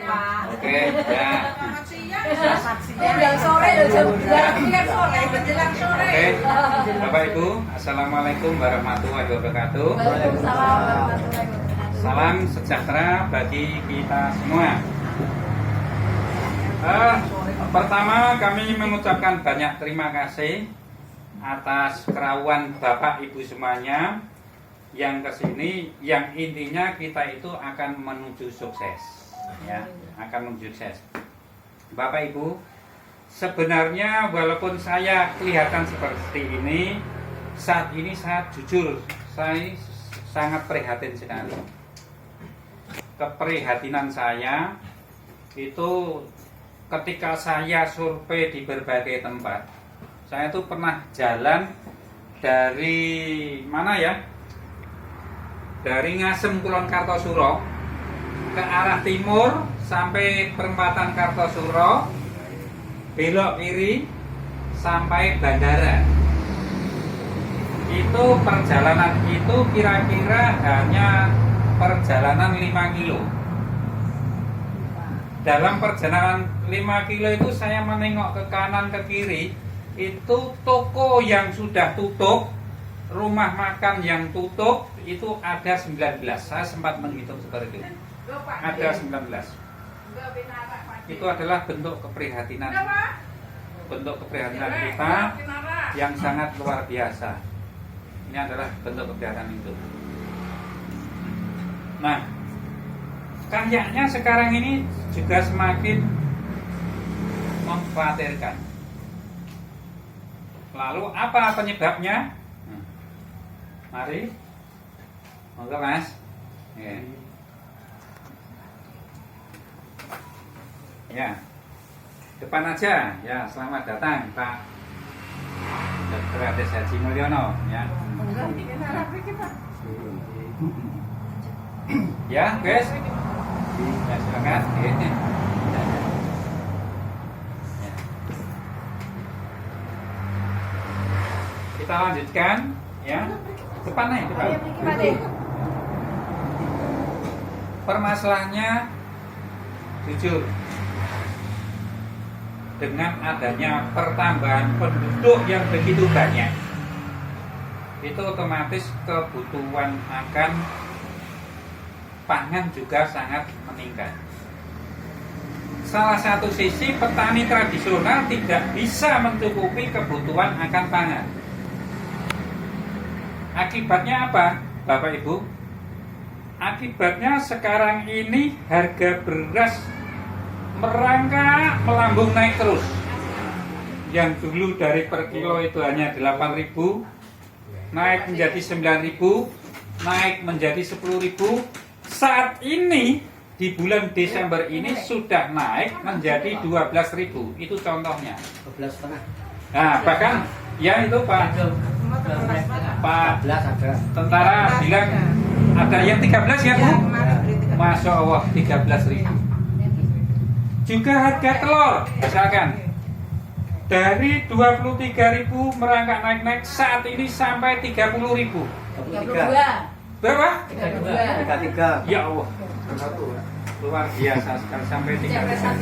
Pak. Oke, ya. Selamat siang. Udah sore, udah sore, menjelang sore. Oke, Bapak Ibu, Assalamualaikum warahmatullahi wabarakatuh. Waalaikumsalam warahmatullahi wabarakatuh. Salam sejahtera bagi kita semua. Pertama, kami mengucapkan banyak terima kasih atas kerawan Bapak Ibu semuanya yang kesini, yang intinya kita itu akan menuju sukses, ya, akan menuju sukses. Bapak Ibu, sebenarnya walaupun saya kelihatan seperti ini, saat ini saya jujur, saya sangat prihatin sekali. Keprihatinan saya itu ketika saya survei di berbagai tempat. Saya tuh pernah jalan dari mana ya? Dari Ngasem Kulon Kartosuro ke arah timur sampai perempatan Kartosuro, belok kiri sampai bandara. Itu perjalanan itu kira-kira hanya perjalanan 5 kilo. Dalam perjalanan 5 kilo itu saya menengok ke kanan ke kiri, itu toko yang sudah tutup, rumah makan yang tutup itu ada 19. Saya sempat menghitung seperti itu. Ada 19. Itu adalah bentuk keprihatinan. Bentuk keprihatinan kita yang sangat luar biasa. Ini adalah bentuk keprihatinan itu. Nah, kayaknya sekarang ini juga semakin mengkhawatirkan. Lalu apa penyebabnya? Mari, monggo Mas. Ya, depan aja. Ya, selamat datang Pak Dr. Ades Haji Mulyono. Ya. Ya, guys. Ya, silakan. Ya. Kita lanjutkan, ya. Depan nih, depan. Permasalahannya jujur, dengan adanya pertambahan penduduk yang begitu banyak, itu otomatis kebutuhan akan pangan juga sangat meningkat. Salah satu sisi petani tradisional tidak bisa mencukupi kebutuhan akan pangan. Akibatnya apa, Bapak Ibu? Akibatnya sekarang ini harga beras merangkak melambung naik terus. Yang dulu dari per kilo itu hanya 8.000, naik menjadi 9.000, naik menjadi 10.000. Saat ini di bulan Desember ini sudah naik menjadi 12.000. Itu contohnya. 12,5. Nah, bahkan ya itu Pak Tentara bilang ada yang 13 ya Bu? Masya Allah 13.000. Juga harga telur misalkan dari 23.000 merangkak naik-naik saat ini sampai 30.000. 32. Berapa? 33. Ya Allah, luar biasa sekali sampai 30.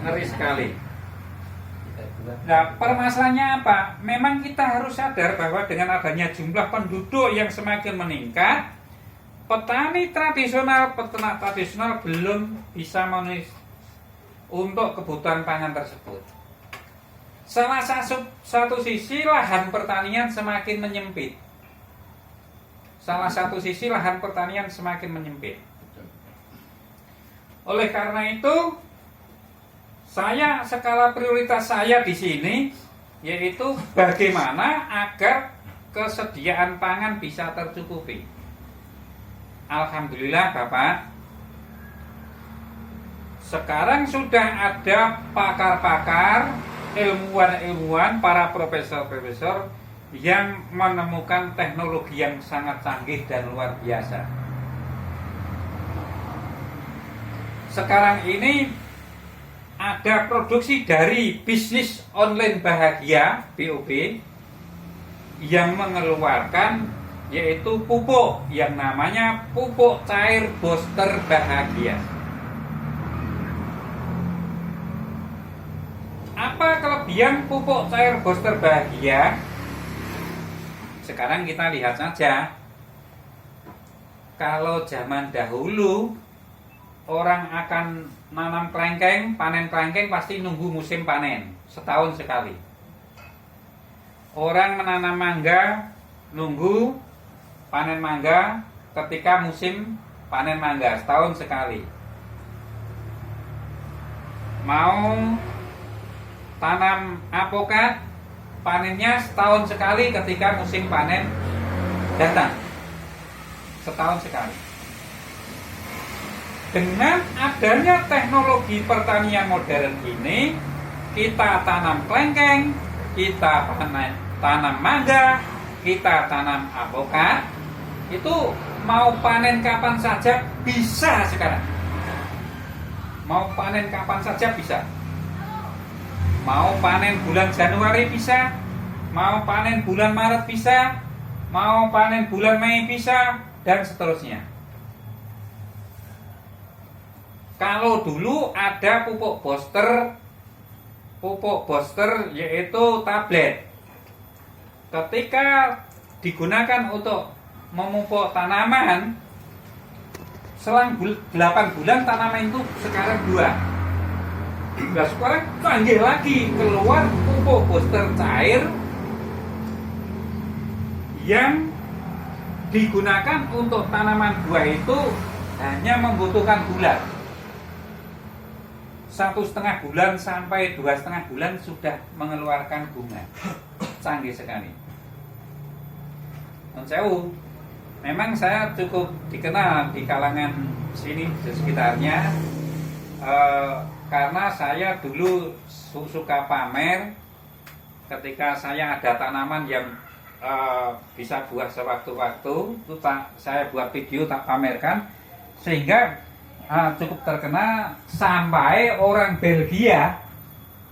Ngeri sekali. Nah, permasalahannya apa? Memang kita harus sadar bahwa dengan adanya jumlah penduduk yang semakin meningkat, petani tradisional, peternak tradisional belum bisa memenuhi untuk kebutuhan pangan tersebut. Salah satu sisi lahan pertanian semakin menyempit. Salah satu sisi lahan pertanian semakin menyempit. Oleh karena itu, skala prioritas saya di sini yaitu bagaimana agar kesediaan pangan bisa tercukupi. Alhamdulillah Bapak, sekarang sudah ada pakar-pakar, ilmuwan-ilmuwan, para profesor-profesor yang menemukan teknologi yang sangat canggih dan luar biasa. Sekarang ini ada produksi dari bisnis online bahagia BOB yang mengeluarkan yaitu pupuk yang namanya pupuk cair booster bahagia. Kemudian pupuk cair booster bahagia. Sekarang kita lihat saja. Kalau zaman dahulu orang akan nanam kelengkeng, panen kelengkeng pasti nunggu musim panen, setahun sekali. Orang menanam mangga nunggu panen mangga ketika musim panen mangga, setahun sekali. Mau tanam apokat, panennya setahun sekali ketika musim panen datang, setahun sekali. Dengan adanya teknologi pertanian modern ini, kita tanam kelengkeng, kita tanam mangga, kita tanam apokat, itu mau panen kapan saja bisa sekarang. Mau panen kapan saja bisa. Mau panen bulan Januari bisa, mau panen bulan Maret bisa, mau panen bulan Mei bisa, dan seterusnya. Kalau dulu ada pupuk booster yaitu tablet. Ketika digunakan untuk memupuk tanaman, selang 8 bulan tanaman itu sekarang 2. Nah, sekarang canggih lagi, keluar pupuk booster cair yang digunakan untuk tanaman buah itu hanya membutuhkan bulan, 1,5 bulan sampai 2,5 bulan sudah mengeluarkan bunga. Canggih sekali. Mensewu, memang saya cukup dikenal di kalangan sini di sekitarnya, karena saya dulu suka pamer. Ketika saya ada tanaman yang bisa buah sewaktu-waktu, itu saya buat video tak pamerkan, sehingga cukup terkenal sampai orang Belgia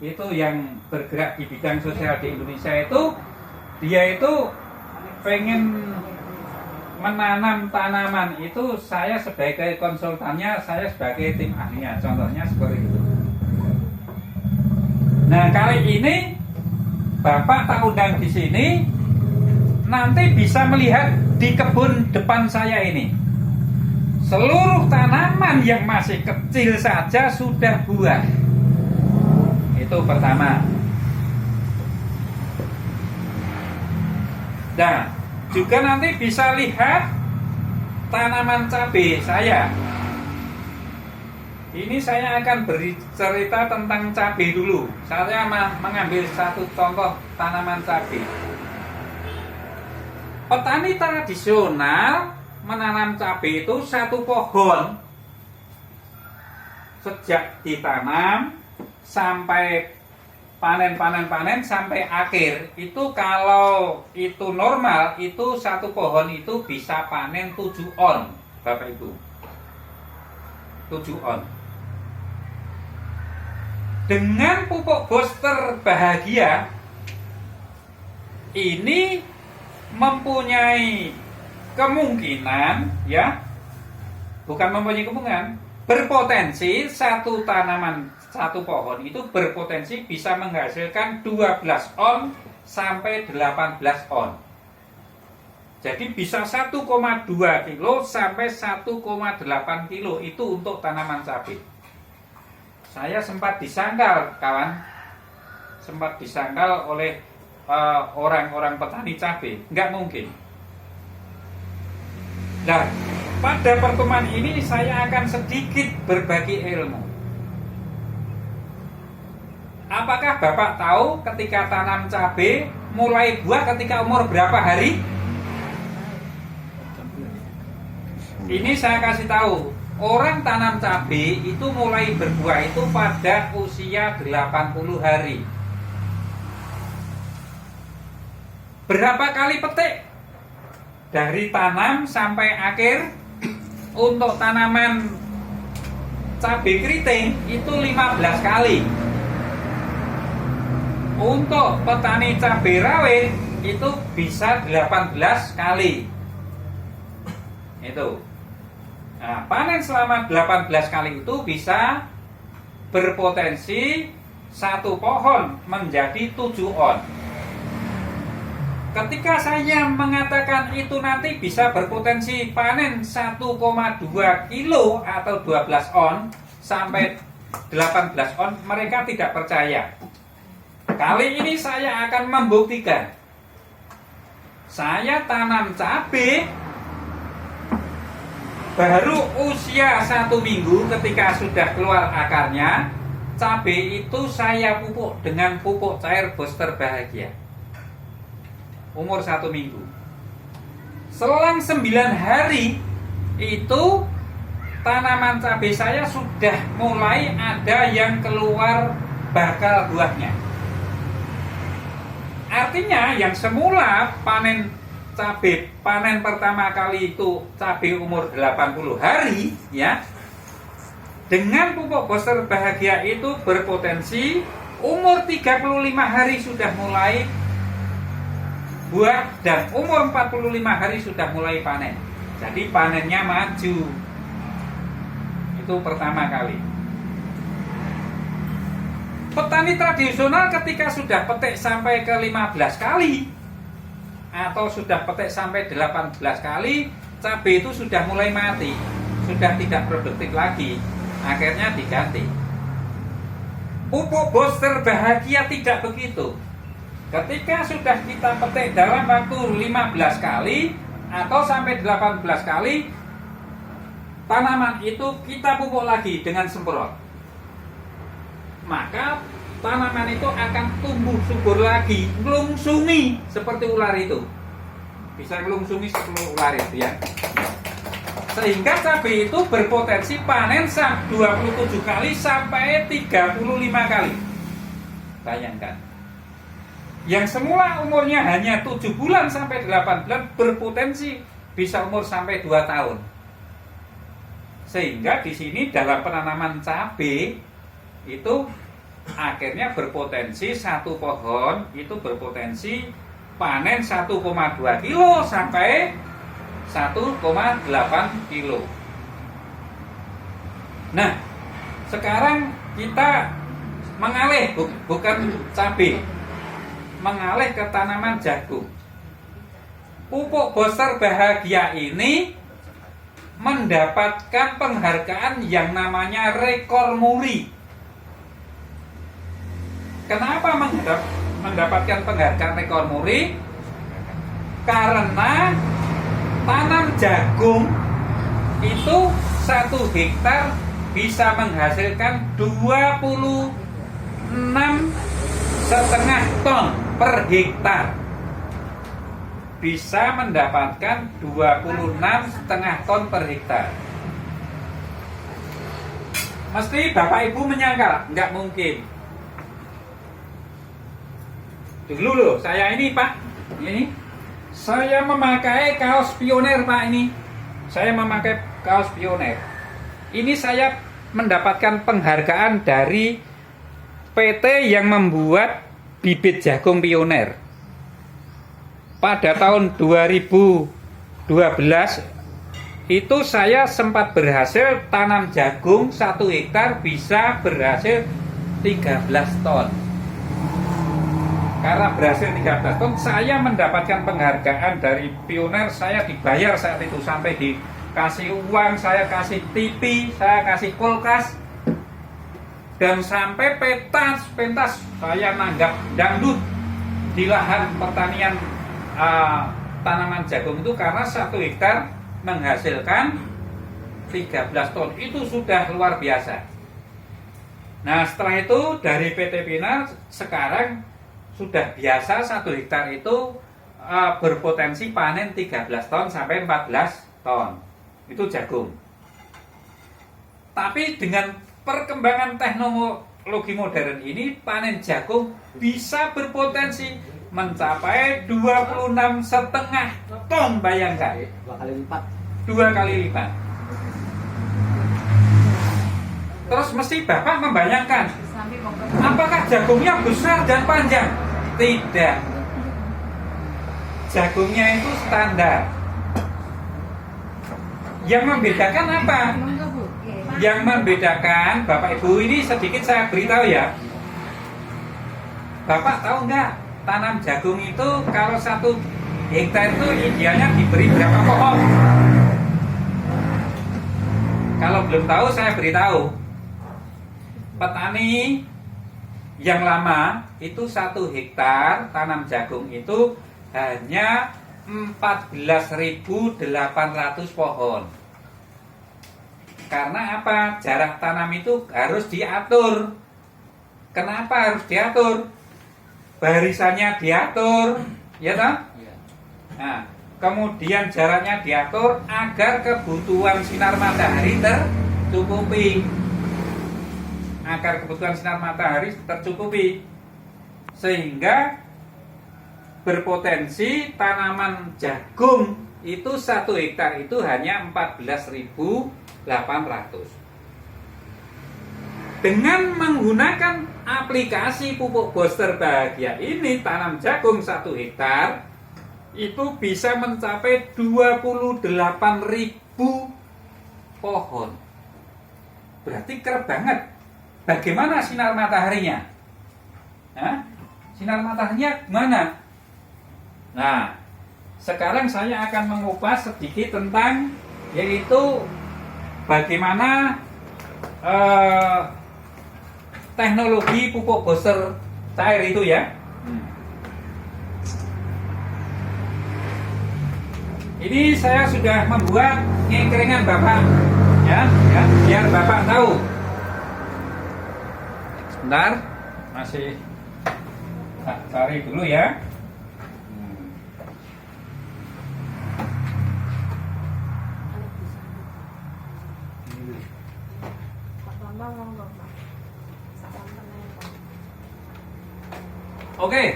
itu yang bergerak di bidang sosial di Indonesia itu, dia itu pengen menanam tanaman itu, saya sebagai konsultannya, saya sebagai tim ahlinya, contohnya seperti itu. Nah, kali ini Bapak tak undang di sini, nanti bisa melihat di kebun depan saya ini. Seluruh tanaman yang masih kecil saja sudah buah. Itu pertama. Nah, juga nanti bisa lihat tanaman cabai saya. Ini saya akan bercerita tentang cabai dulu. Saya mengambil satu contoh tanaman cabai. Petani tradisional menanam cabai itu satu pohon, sejak ditanam sampai panen sampai akhir itu, kalau itu normal itu satu pohon itu bisa panen 7 on, Bapak Ibu, 7 on. Dengan pupuk booster bahagia ini mempunyai kemungkinan, ya, bukan mempunyai kemungkinan, berpotensi satu tanaman, satu pohon itu berpotensi bisa menghasilkan 12 on sampai 18 on. Jadi bisa 1,2 kilo sampai 1,8 kilo itu untuk tanaman cabai. Saya sempat disangkal, kawan, sempat disangkal oleh orang-orang petani cabai, nggak mungkin. Nah, pada pertemuan ini saya akan sedikit berbagi ilmu. Apakah Bapak tahu ketika tanam cabai mulai buah ketika umur berapa hari? Ini saya kasih tahu. Orang tanam cabai itu mulai berbuah itu pada usia 80 hari. Berapa kali petik? Dari tanam sampai akhir untuk tanaman cabai keriting itu 15 kali. Untuk petani cabai rawit itu bisa 18 kali. Itu. Nah, panen selama 18 kali itu bisa berpotensi satu pohon menjadi 7 on. Ketika saya mengatakan itu nanti bisa berpotensi panen 1,2 kilo atau 12 on sampai 18 on, mereka tidak percaya. Kali ini saya akan membuktikan. Saya tanam cabai baru usia 1 minggu, ketika sudah keluar akarnya, cabai itu saya pupuk dengan pupuk cair Booster Bahagia. Umur 1 minggu. Selang 9 hari itu tanaman cabai saya sudah mulai ada yang keluar bakal buahnya. Artinya yang semula panen cabai, panen pertama kali itu cabai umur 80 hari ya, dengan pupuk Booster Bahagia itu berpotensi umur 35 hari sudah mulai buah dan umur 45 hari sudah mulai panen. Jadi panennya maju. Itu pertama kali. Petani tradisional ketika sudah petik sampai ke 15 kali atau sudah petik sampai 18 kali, cabai itu sudah mulai mati, sudah tidak produktif lagi. Akhirnya diganti. Pupuk Booster Bahagia tidak begitu. Ketika sudah kita petik dalam waktu 15 kali atau sampai 18 kali, tanaman itu kita pupuk lagi dengan semprot. Maka tanaman itu akan tumbuh subur lagi, melungsungi seperti ular itu. Bisa melungsungi seperti ular itu ya. Sehingga cabai itu berpotensi panen 27 kali sampai 35 kali. Bayangkan. Yang semula umurnya hanya 7 bulan sampai 8 bulan berpotensi bisa umur sampai 2 tahun. Sehingga di sini dalam penanaman cabai itu akhirnya berpotensi satu pohon itu berpotensi panen 1,2 kilo sampai 1,8 kilo. Nah, sekarang kita mengalih bukan cabai, mengalih ke tanaman jagung. Pupuk Booster Bahagia ini mendapatkan penghargaan yang namanya rekor muri. Kenapa mendapatkan penghargaan rekor muri? Karena tanam jagung itu 1 hektar bisa menghasilkan 26,5 ton per hektar. Bisa mendapatkan 26,5 ton per hektar. Mesti Bapak Ibu menyangka, nggak mungkin. Dulu loh, saya ini Pak, ini saya memakai kaos pioner Pak ini. Saya memakai kaos pioner. Ini saya mendapatkan penghargaan dari PT yang membuat bibit jagung pioner. Pada tahun 2012 itu saya sempat berhasil tanam jagung 1 hektar bisa berhasil 13 ton. Karena berhasil 13 ton, saya mendapatkan penghargaan dari pioner. Saya dibayar saat itu sampai dikasih uang, saya kasih TV, saya kasih kulkas, dan sampai pentas saya nanggap dangdut di lahan pertanian tanaman jagung itu karena 1 hektar menghasilkan 13 ton. Itu sudah luar biasa. Nah, setelah itu dari PT Pinar sekarang sudah biasa 1 hektar itu berpotensi panen 13 ton sampai 14 ton. Itu jagung. Tapi dengan perkembangan teknologi modern ini, panen jagung bisa berpotensi mencapai 26,5 ton, bayangkan. 2 kali lipat. 2 kali lipat. Terus mesti Bapak membayangkan, apakah jagungnya besar dan panjang? Tidak. Jagungnya itu standar. Yang membedakan apa? Yang membedakan, Bapak Ibu, ini sedikit saya beritahu ya. Bapak tahu nggak tanam jagung itu kalau 1 hektar itu idealnya diberi berapa pohon? Kalau belum tahu saya beritahu. Petani yang lama itu 1 hektar tanam jagung itu hanya 14.800 pohon. Karena apa? Jarak tanam itu harus diatur. Kenapa harus diatur? Barisannya diatur, ya toh? Nah, kemudian jaraknya diatur agar kebutuhan sinar matahari tercukupi. Agar kebutuhan sinar matahari tercukupi. Sehingga berpotensi tanaman jagung itu 1 hektar itu hanya 14.800. Dengan menggunakan aplikasi pupuk booster bahagia ini, tanam jagung 1 hektar itu bisa mencapai 28.000 pohon. Berarti keren banget. Bagaimana sinar mataharinya? Nah, sinar mataharinya gimana? Nah, sekarang saya akan mengupas sedikit tentang yaitu bagaimana teknologi pupuk booster cair itu ya. Ini saya sudah membuat ngekeringan Bapak ya, biar Bapak tahu. Sebentar, masih cari dulu ya. Oke.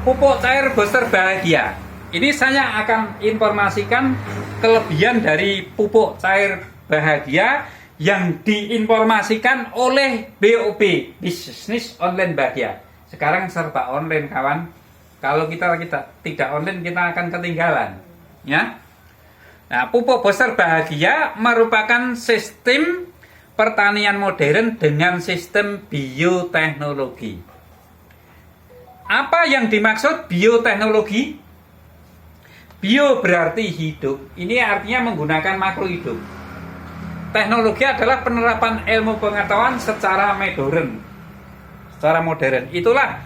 Pupuk cair booster bahagia. Ini saya akan informasikan kelebihan dari pupuk cair bahagia yang diinformasikan oleh BOB, Bisnis Online Bahagia. Sekarang serba online kawan. Kalau kita tidak online kita akan ketinggalan. Ya. Nah, pupuk booster bahagia merupakan sistem pertanian modern dengan sistem bioteknologi. Apa yang dimaksud bioteknologi? Bio berarti hidup. Ini artinya menggunakan makhluk hidup. Teknologi adalah penerapan ilmu pengetahuan secara modern. Itulah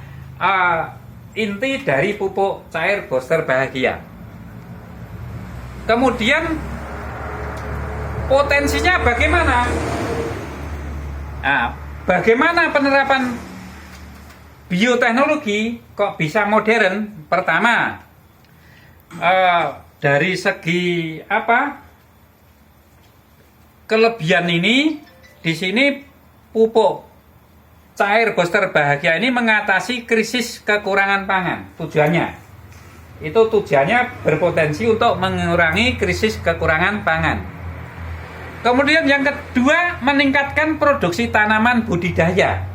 inti dari pupuk cair booster bahagia. Kemudian potensinya bagaimana? Nah, bagaimana penerapan bioteknologi kok bisa modern? Pertama, dari segi kelebihan ini, di sini pupuk cair booster bahagia ini mengatasi krisis kekurangan pangan. Tujuannya berpotensi untuk mengurangi krisis kekurangan pangan. Kemudian yang kedua, meningkatkan produksi tanaman budidaya.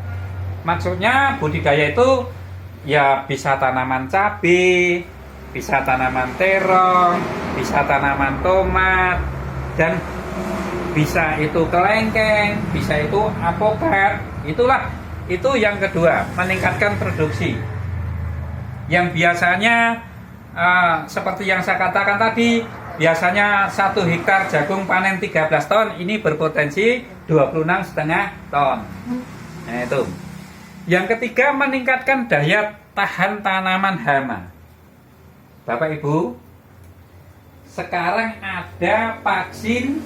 Maksudnya budidaya itu ya bisa tanaman cabai, bisa tanaman terong, bisa tanaman tomat, dan bisa itu kelengkeng, bisa itu apokat. Itu yang kedua, meningkatkan produksi. Yang biasanya seperti yang saya katakan tadi, biasanya 1 hektar jagung panen 13 ton, ini berpotensi 26,5 ton. Nah itu. Yang ketiga, meningkatkan daya tahan tanaman hama. Bapak Ibu, sekarang ada vaksin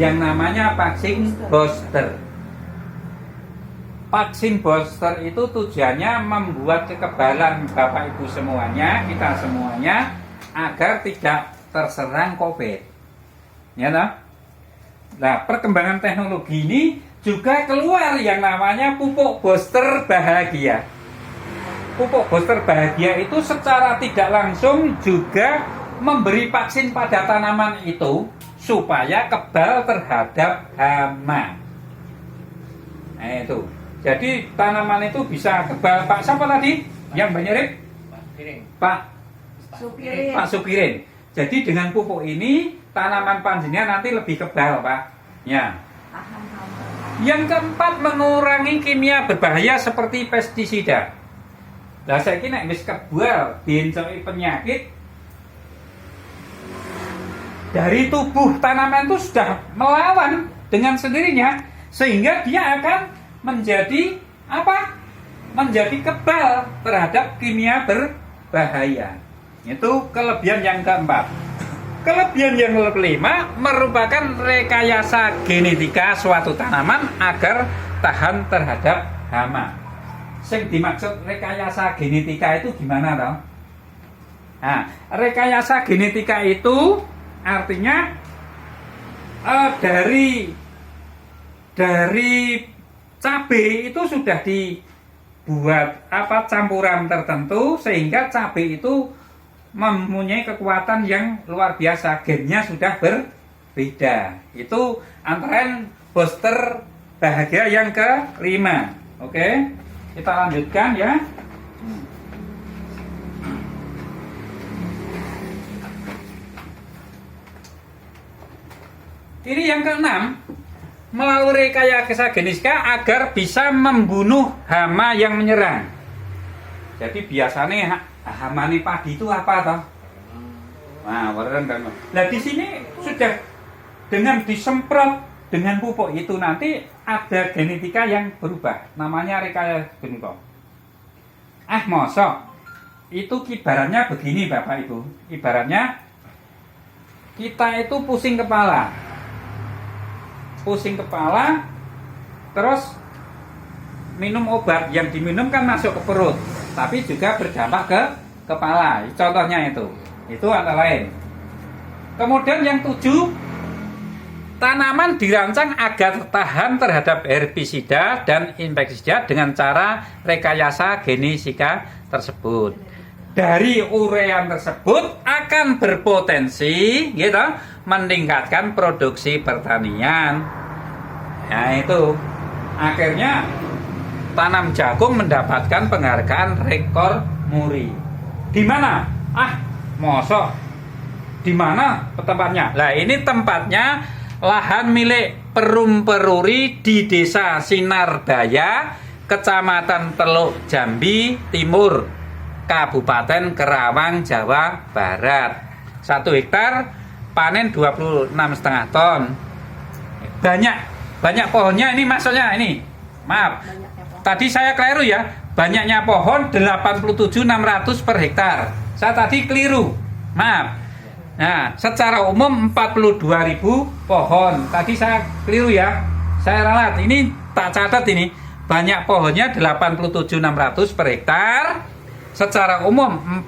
yang namanya vaksin booster. Vaksin booster itu tujuannya membuat kekebalan Bapak Ibu semuanya, kita semuanya, agar tidak terserang COVID. Ya nah? Nah, perkembangan teknologi ini juga keluar yang namanya pupuk booster bahagia. Pupuk booster bahagia itu secara tidak langsung juga memberi vaksin pada tanaman itu supaya kebal terhadap hama. Nah itu. Jadi tanaman itu bisa kebal. Pak siapa tadi? Yang Banyurit? Pak Supirin. Jadi dengan pupuk ini tanaman panjenengan nanti lebih kebal, Pak. Ya. Yang keempat, mengurangi kimia berbahaya seperti pestisida. Lah saiki nek wis kebal diencoki penyakit dari tubuh tanaman itu sudah melawan dengan sendirinya sehingga dia akan menjadi apa? Menjadi kebal terhadap kimia berbahaya. Itu kelebihan yang keempat. Kelebihan yang kelima merupakan rekayasa genetika suatu tanaman agar tahan terhadap hama. Yang dimaksud rekayasa genetika itu gimana toh? Nah, rekayasa genetika itu artinya dari cabai itu sudah dibuat campuran tertentu sehingga cabai itu mempunyai kekuatan yang luar biasa, gennya sudah berbeda. Itu antara booster bahagia yang kelima. Oke, kita lanjutkan ya. Ini yang keenam, melalui rekayasa genetika agar bisa membunuh hama yang menyerang. Jadi biasanya hamani padi itu apa toh? Nah, nah di sini sudah dengan disemprot dengan pupuk itu nanti ada genetika yang berubah, namanya rekayasa genetika. Mosok itu ibaratnya begini Bapak Ibu, ibaratnya kita itu pusing kepala, terus minum obat, yang diminum kan masuk ke perut, tapi juga berdampak ke kepala. Contohnya itu antara lain. Kemudian yang 7, tanaman dirancang agar tahan terhadap herbisida dan insektisida dengan cara rekayasa genetika tersebut. Dari urean tersebut akan berpotensi gitu meningkatkan produksi pertanian. Nah itu akhirnya tanam jagung mendapatkan penghargaan rekor muri. Di mana? Mosok. Di mana tempatnya? Lah ini tempatnya lahan milik Perum Peruri di Desa Sinardaya, Kecamatan Teluk Jambi Timur, Kabupaten Kerawang, Jawa Barat. 1 hektar panen 26,5 ton. Banyak pohonnya ini, maksudnya ini. Maaf. Tadi saya keliru ya. Banyaknya pohon 87.600 per hektar. Saya tadi keliru. Maaf. Nah, secara umum 42.000 pohon. Tadi saya keliru ya. Saya ralat. Ini tak catat ini. Banyak pohonnya 87.600 per hektar. Secara umum